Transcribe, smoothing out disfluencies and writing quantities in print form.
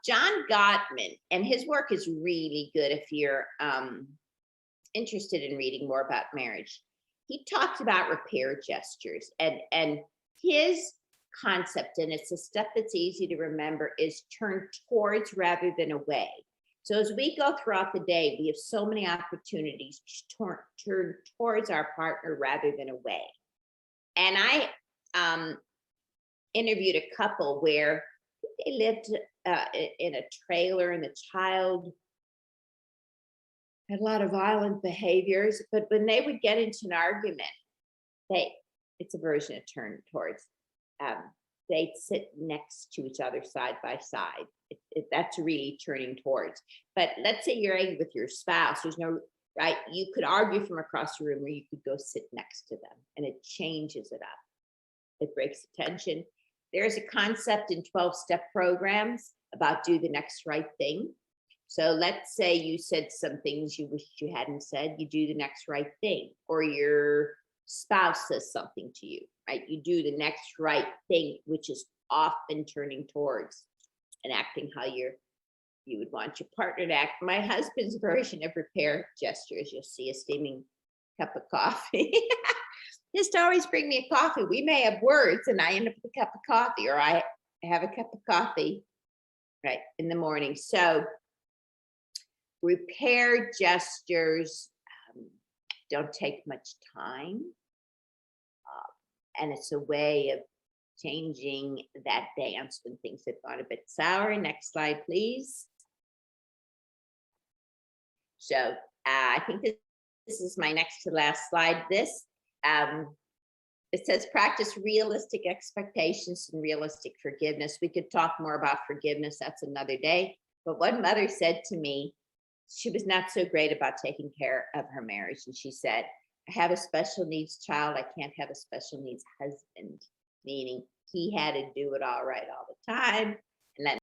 John Gottman, and his work is really good if you're interested in reading more about marriage. He talks about repair gestures, and his concept, and it's a step that's easy to remember, is turn towards rather than away. So as we go throughout the day, we have so many opportunities to turn towards our partner rather than away. And I interviewed a couple where they lived in a trailer, and the child had a lot of violent behaviors. But when they would get into an argument, it's a version of turn towards. Um, they'd sit next to each other side by side. That's really turning towards. But let's say you're angry with your spouse. There's no right. You could argue from across the room, or you could go sit next to them, and it changes it up. It breaks the tension. There's a concept in 12-step programs about do the next right thing. So let's say you said some things you wished you hadn't said, you do the next right thing. Or your spouse says something to you, right? You do the next right thing, which is often turning towards and acting how you would want your partner to act. My husband's version of repair gestures, you'll see a steaming cup of coffee. Just always bring me a coffee. We may have words and I end up with a cup of coffee, or I have a cup of coffee right in the morning. So repair gestures don't take much time. And it's a way of changing that dance when things have gone a bit sour. Next slide, please. So I think this is my next to last slide. It says practice realistic expectations and realistic forgiveness. We could talk more about forgiveness. That's another day. But one mother said to me, she was not so great about taking care of her marriage. And she said, I have a special needs child. I can't have a special needs husband, meaning he had to do it all right all the time. And that